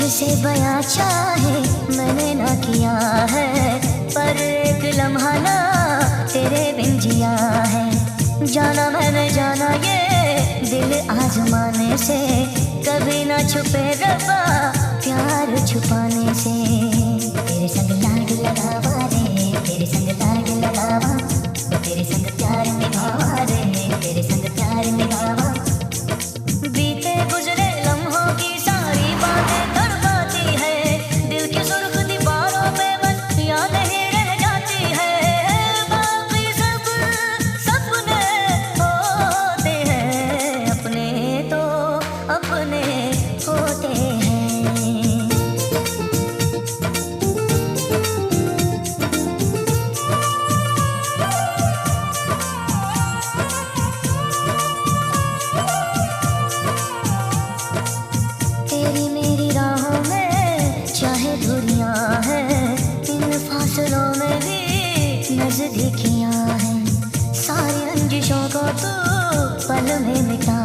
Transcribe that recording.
से बयां चाहे मैंने ना किया है, पर एक लम्हा ना तेरे बिन जिया है। जाना मैंने जाना ये दिल आजमाने से, कभी ना छुपे रब्बा प्यार छुपाने से। तेरे संग लाग लगावा रे, तेरे संग लाग लगावा, तेरे संग प्यार निभावा रे, तेरे संग प्यार निभावा। बीते गुजरे लम्हों की सारी बातें तड़पाती है, दिल की सुर्ख दीवारों पे बस यादें ही रह जाती है। बाकी सब सपने होते हैं, अपने तो अपने होते हैं। तेरी मेरी राहों में चाहे दूरियां हैं, इन फासलों में भी नजदीकियां हैं। सारी रंजिशों को तू पल में मिटा